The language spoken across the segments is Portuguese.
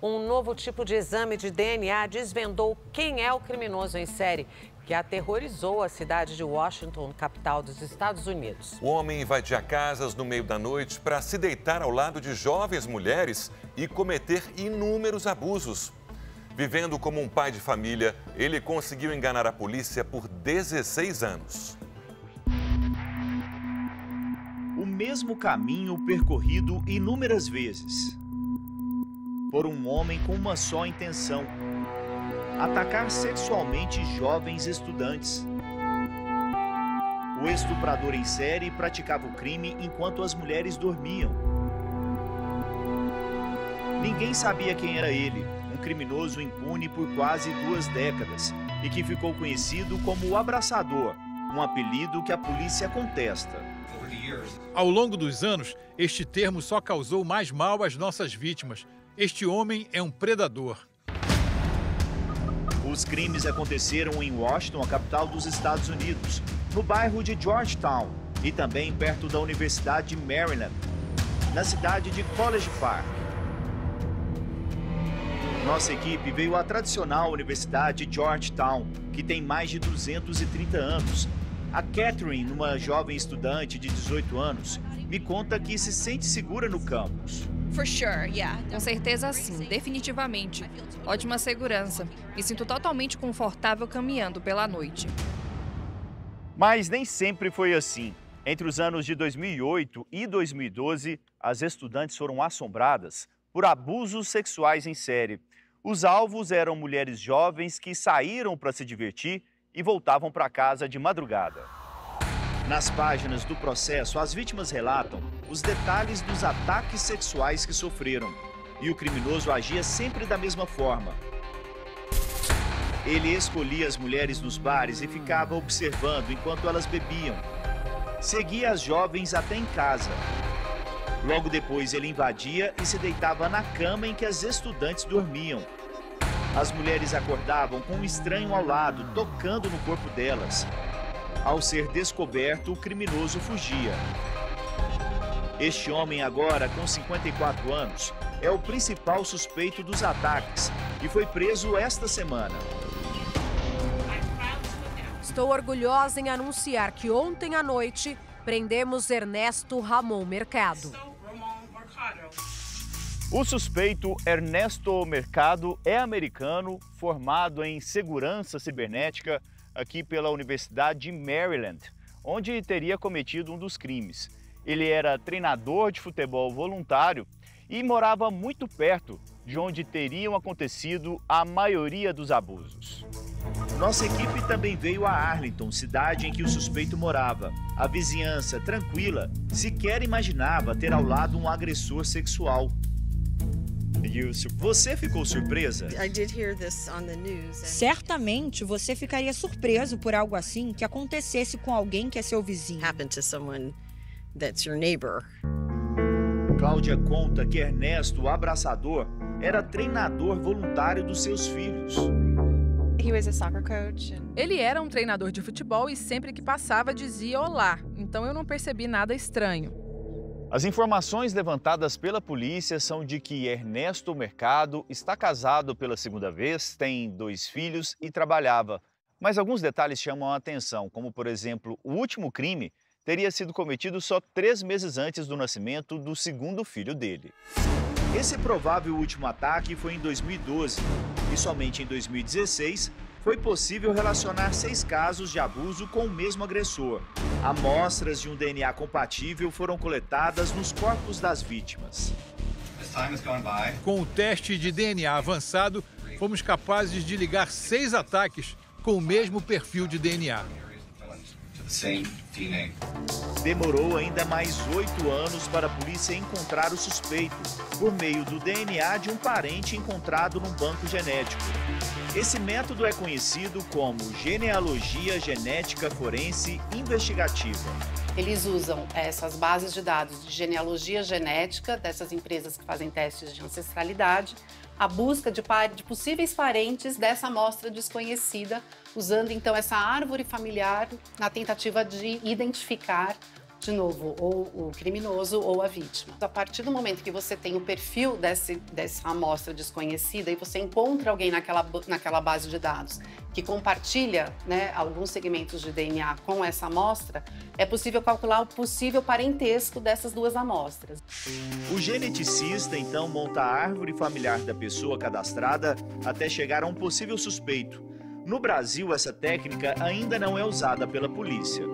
Um novo tipo de exame de DNA desvendou quem é o criminoso em série que aterrorizou a cidade de Washington, capital dos Estados Unidos. O homem invadia casas no meio da noite para se deitar ao lado de jovens mulheres e cometer inúmeros abusos. Vivendo como um pai de família, ele conseguiu enganar a polícia por 16 anos. O mesmo caminho percorrido inúmeras vezes por um homem com uma só intenção: atacar sexualmente jovens estudantes. O estuprador em série praticava o crime enquanto as mulheres dormiam. Ninguém sabia quem era ele, um criminoso impune por quase 2 décadas e que ficou conhecido como o Abraçador, um apelido que a polícia contesta. Ao longo dos anos, este termo só causou mais mal às nossas vítimas. Este homem é um predador. Os crimes aconteceram em Washington, a capital dos Estados Unidos, no bairro de Georgetown e também perto da Universidade de Maryland, na cidade de College Park. Nossa equipe veio à tradicional Universidade de Georgetown, que tem mais de 230 anos. A Catherine, uma jovem estudante de 18 anos, me conta que se sente segura no campus. Com certeza sim, definitivamente. Ótima segurança. Me sinto totalmente confortável caminhando pela noite. Mas nem sempre foi assim. Entre os anos de 2008 e 2012, as estudantes foram assombradas por abusos sexuais em série. Os alvos eram mulheres jovens que saíram para se divertir e voltavam para casa de madrugada. Nas páginas do processo, as vítimas relatam os detalhes dos ataques sexuais que sofreram. E o criminoso agia sempre da mesma forma. Ele escolhia as mulheres nos bares e ficava observando enquanto elas bebiam. Seguia as jovens até em casa. Logo depois, ele invadia e se deitava na cama em que as estudantes dormiam. As mulheres acordavam com um estranho ao lado, tocando no corpo delas. Ao ser descoberto, o criminoso fugia. Este homem, agora com 54 anos, é o principal suspeito dos ataques e foi preso esta semana. Estou orgulhosa em anunciar que ontem à noite prendemos Ernesto Ramon Mercado. O suspeito Ernesto Mercado é americano, formado em segurança cibernética aqui pela Universidade de Maryland, onde teria cometido um dos crimes. Ele era treinador de futebol voluntário e morava muito perto de onde teriam acontecido a maioria dos abusos. Nossa equipe também veio a Arlington, cidade em que o suspeito morava. A vizinhança, tranquila, sequer imaginava ter ao lado um agressor sexual. Você ficou surpresa? Certamente você ficaria surpreso por algo assim que acontecesse com alguém que é seu vizinho. Cláudia conta que Ernesto, o abraçador, era treinador voluntário dos seus filhos. Ele era um treinador de futebol e sempre que passava dizia olá, então eu não percebi nada estranho. As informações levantadas pela polícia são de que Ernesto Mercado está casado pela segunda vez, tem 2 filhos e trabalhava. Mas alguns detalhes chamam a atenção, como por exemplo, o último crime teria sido cometido só 3 meses antes do nascimento do segundo filho dele. Esse provável último ataque foi em 2012 e somente em 2016 foi possível relacionar 6 casos de abuso com o mesmo agressor. Amostras de um DNA compatível foram coletadas nos corpos das vítimas. Com o teste de DNA avançado, fomos capazes de ligar 6 ataques com o mesmo perfil de DNA. Demorou ainda mais 8 anos para a polícia encontrar o suspeito, por meio do DNA de um parente encontrado num banco genético. Esse método é conhecido como genealogia genética forense investigativa. Eles usam essas bases de dados de genealogia genética dessas empresas que fazem testes de ancestralidade, a busca de possíveis parentes dessa amostra desconhecida, usando então essa árvore familiar na tentativa de identificar de novo, ou o criminoso ou a vítima. A partir do momento que você tem o perfil dessa amostra desconhecida e você encontra alguém naquela base de dados que compartilha, né, alguns segmentos de DNA com essa amostra, é possível calcular o possível parentesco dessas duas amostras. O geneticista, então, monta a árvore familiar da pessoa cadastrada até chegar a um possível suspeito. No Brasil, essa técnica ainda não é usada pela polícia.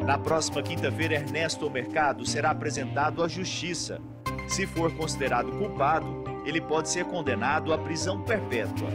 Na próxima quinta-feira, Ernesto Mercado será apresentado à Justiça. Se for considerado culpado, ele pode ser condenado à prisão perpétua.